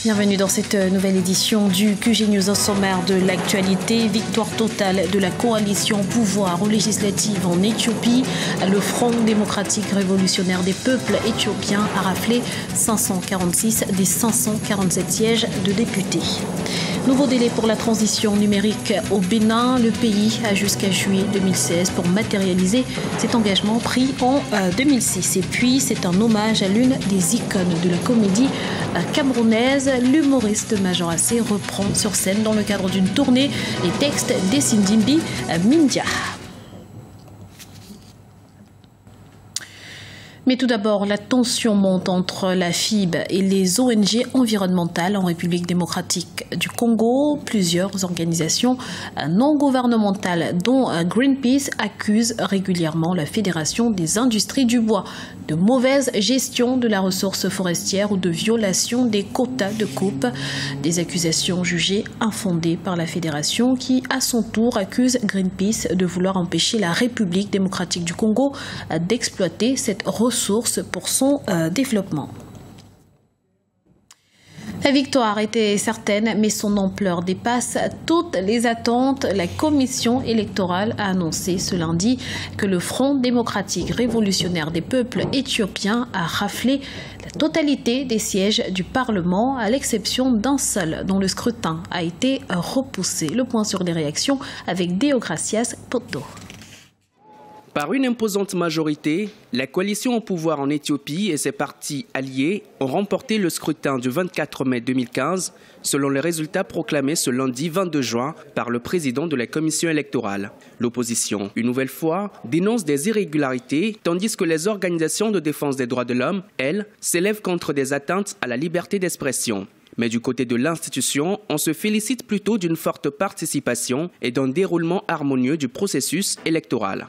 Bienvenue dans cette nouvelle édition du QG News au sommaire de l'actualité. Victoire totale de la coalition au pouvoir aux législatives en Éthiopie. Le Front démocratique révolutionnaire des peuples éthiopiens a raflé 546 des 547 sièges de députés. Nouveau délai pour la transition numérique au Bénin. Le pays a jusqu'à juillet 2016 pour matérialiser cet engagement pris en 2006. Et puis, c'est un hommage à l'une des icônes de la comédie camerounaise. L'humoriste Major Assé reprend sur scène dans le cadre d'une tournée les textes d'Essindimbi Mindia. Mais tout d'abord, la tension monte entre la FIB et les ONG environnementales en République démocratique du Congo. Plusieurs organisations non gouvernementales, dont Greenpeace, accusent régulièrement la Fédération des industries du bois de mauvaise gestion de la ressource forestière ou de violation des quotas de coupe. Des accusations jugées infondées par la Fédération qui, à son tour, accuse Greenpeace de vouloir empêcher la République démocratique du Congo d'exploiter cette ressource pour son développement. La victoire était certaine, mais son ampleur dépasse toutes les attentes. La commission électorale a annoncé ce lundi que le Front démocratique révolutionnaire des peuples éthiopiens a raflé la totalité des sièges du Parlement, à l'exception d'un seul dont le scrutin a été repoussé. Le point sur les réactions avec Deogracias Poto. Par une imposante majorité, la coalition au pouvoir en Éthiopie et ses partis alliés ont remporté le scrutin du 24 mai 2015, selon les résultats proclamés ce lundi 22 juin par le président de la commission électorale. L'opposition, une nouvelle fois, dénonce des irrégularités, tandis que les organisations de défense des droits de l'homme, elles, s'élèvent contre des atteintes à la liberté d'expression. Mais du côté de l'institution, on se félicite plutôt d'une forte participation et d'un déroulement harmonieux du processus électoral.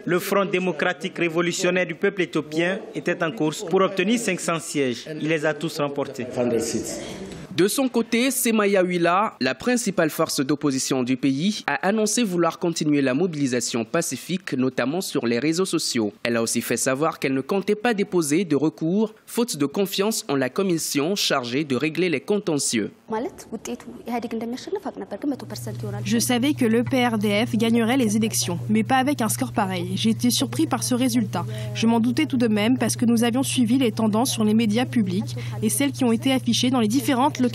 Le Front démocratique révolutionnaire du peuple éthiopien était en course pour obtenir 500 sièges. Il les a tous remportés. De son côté, Semaya Wila, la principale force d'opposition du pays, a annoncé vouloir continuer la mobilisation pacifique, notamment sur les réseaux sociaux. Elle a aussi fait savoir qu'elle ne comptait pas déposer de recours, faute de confiance en la commission chargée de régler les contentieux. Je savais que l'EPRDF gagnerait les élections, mais pas avec un score pareil. J'ai été surpris par ce résultat. Je m'en doutais tout de même parce que nous avions suivi les tendances sur les médias publics et celles qui ont été affichées dans les différentes localités.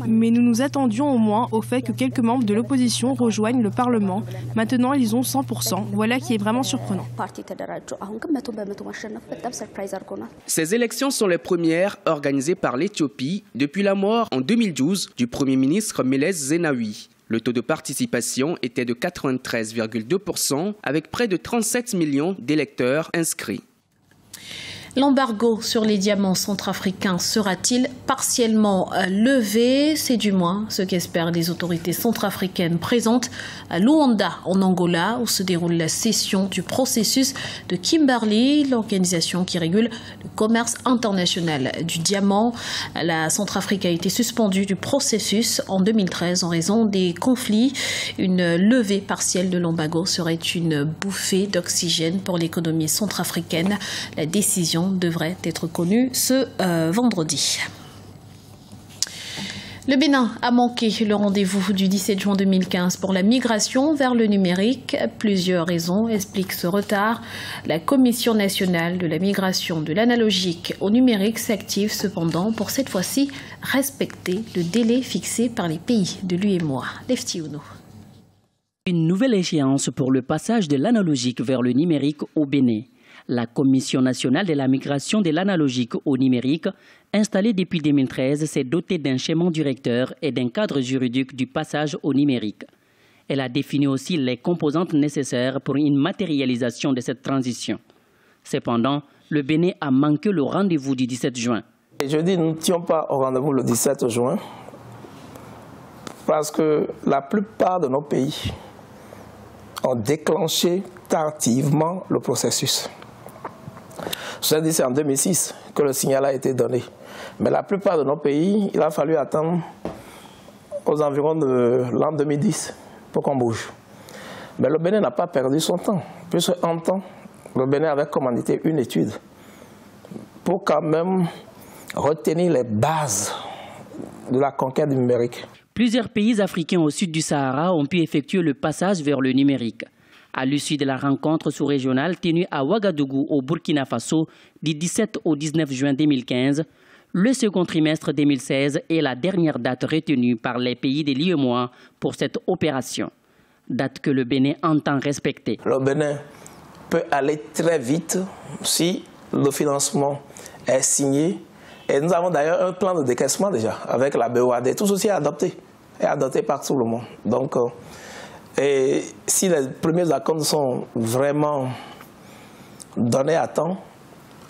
Mais nous nous attendions au moins au fait que quelques membres de l'opposition rejoignent le Parlement. Maintenant, ils ont 100%. Voilà qui est vraiment surprenant. Ces élections sont les premières organisées par l'Éthiopie depuis la mort en 2012 du Premier ministre Meles Zenawi. Le taux de participation était de 93,2% avec près de 37 millions d'électeurs inscrits. L'embargo sur les diamants centrafricains sera-t-il partiellement levé? C'est du moins ce qu'espèrent les autorités centrafricaines présentes à Luanda, en Angola, où se déroule la session du processus de Kimberley, l'organisation qui régule le commerce international du diamant. La Centrafrique a été suspendue du processus en 2013 en raison des conflits. Une levée partielle de l'embargo serait une bouffée d'oxygène pour l'économie centrafricaine. La décision devrait être connue ce vendredi. Le Bénin a manqué le rendez-vous du 17 juin 2015 pour la migration vers le numérique. Plusieurs raisons expliquent ce retard. La Commission nationale de la migration de l'analogique au numérique s'active cependant pour cette fois-ci respecter le délai fixé par les pays de l'UEMOA. Lefty Uno. Une nouvelle échéance pour le passage de l'analogique vers le numérique au Bénin. La Commission nationale de la migration de l'analogique au numérique, installée depuis 2013, s'est dotée d'un schéma directeur et d'un cadre juridique du passage au numérique. Elle a défini aussi les composantes nécessaires pour une matérialisation de cette transition. Cependant, le Bénin a manqué le rendez-vous du 17 juin. Je dis nous n'étions pas au rendez-vous le 17 juin parce que la plupart de nos pays ont déclenché tardivement le processus. Je dis c'est en 2006 que le signal a été donné. Mais la plupart de nos pays, il a fallu attendre aux environs de l'an 2010 pour qu'on bouge. Mais le Bénin n'a pas perdu son temps. Puisque en temps, le Bénin avait commandité une étude pour quand même retenir les bases de la conquête du numérique. Plusieurs pays africains au sud du Sahara ont pu effectuer le passage vers le numérique. À l'issue de la rencontre sous-régionale tenue à Ouagadougou au Burkina Faso du 17 au 19 juin 2015, le second trimestre 2016 est la dernière date retenue par les pays de l'UEMOA pour cette opération. Date que le Bénin entend respecter. Le Bénin peut aller très vite si le financement est signé. Et nous avons d'ailleurs un plan de décaissement déjà avec la BOAD. Tout ceci est adopté par tout le monde. Donc, et si les premiers accords sont vraiment donnés à temps,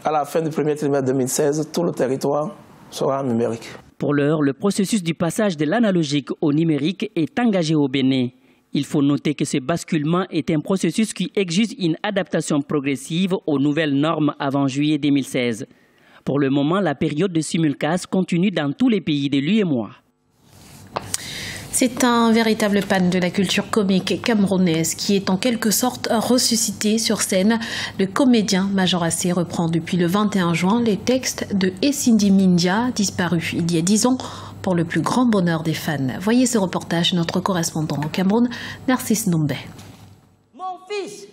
à la fin du premier trimestre 2016, tout le territoire sera numérique. Pour l'heure, le processus du passage de l'analogique au numérique est engagé au Bénin. Il faut noter que ce basculement est un processus qui exige une adaptation progressive aux nouvelles normes avant juillet 2016. Pour le moment, la période de simulcast continue dans tous les pays de l'UEMOA. C'est un véritable pan de la culture comique camerounaise qui est en quelque sorte ressuscité sur scène. Le comédien Major Assé reprend depuis le 21 juin les textes de Essindi Mindia, disparu il y a 10 ans, pour le plus grand bonheur des fans. Voyez ce reportage, notre correspondant au Cameroun, Narcisse Nombé. Mon fils,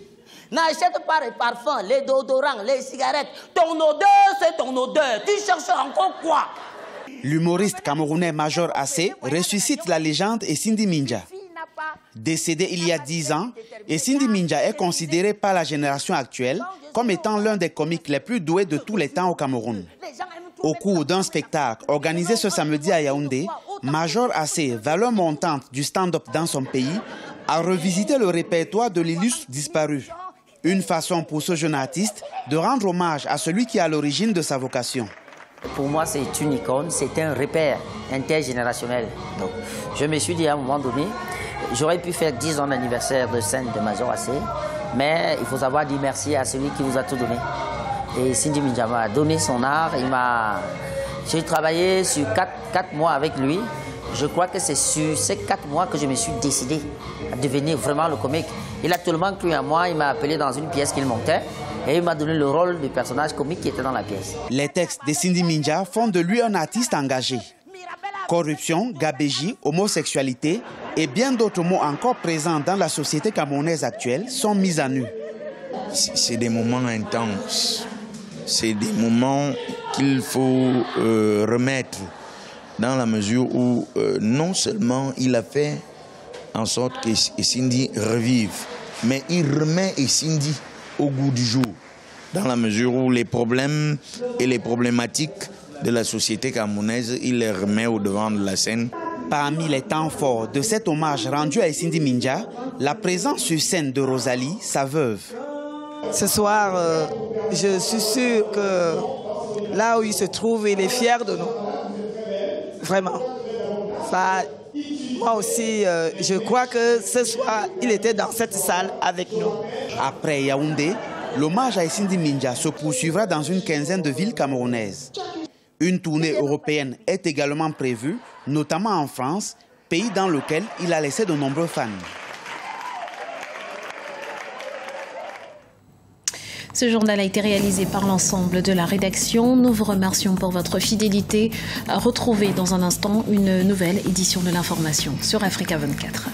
n'achète pas les parfums, les déodorants, les cigarettes. Ton odeur, c'est ton odeur. Tu cherches encore quoi? L'humoriste camerounais Major Assé ressuscite la légende Essindi Mindia. Décédé il y a 10 ans, Essindi Mindia est considéré par la génération actuelle comme étant l'un des comiques les plus doués de tous les temps au Cameroun. Au cours d'un spectacle organisé ce samedi à Yaoundé, Major Assé, valeur montante du stand-up dans son pays, a revisité le répertoire de l'illustre disparu. Une façon pour ce jeune artiste de rendre hommage à celui qui est à l'origine de sa vocation. Pour moi, c'est une icône, c'est un repère intergénérationnel. Donc, je me suis dit à un moment donné, j'aurais pu faire 10 ans d'anniversaire de scène de Major Assé, mais il faut savoir dire merci à celui qui vous a tout donné. Et Essindi Mindia m'a donné son art, j'ai travaillé sur 4 mois avec lui. Je crois que c'est sur ces 4 mois que je me suis décidé à devenir vraiment le comique. Il a tellement cru en moi, il m'a appelé dans une pièce qu'il montait et il m'a donné le rôle du personnage comique qui était dans la pièce. Les textes d'Essindi Mindia font de lui un artiste engagé. Corruption, gabégie, homosexualité et bien d'autres mots encore présents dans la société camerounaise actuelle sont mis à nu. C'est des moments intenses. C'est des moments qu'il faut remettre dans la mesure où non seulement il a fait en sorte qu'Essindi revive, mais il remet Essindi au goût du jour, dans la mesure où les problèmes et les problématiques de la société camerounaise, il les remet au devant de la scène. Parmi les temps forts de cet hommage rendu à Essindi Mindia, la présence sur scène de Rosalie, sa veuve. Ce soir, je suis sûre que là où il se trouve, il est fier de nous. Vraiment. Enfin, moi aussi, je crois que ce soir, il était dans cette salle avec nous. Après Yaoundé, l'hommage à Essindi Mindia se poursuivra dans une quinzaine de villes camerounaises. Une tournée européenne est également prévue, notamment en France, pays dans lequel il a laissé de nombreux fans. Ce journal a été réalisé par l'ensemble de la rédaction. Nous vous remercions pour votre fidélité. Retrouvez dans un instant une nouvelle édition de l'information sur Africa 24.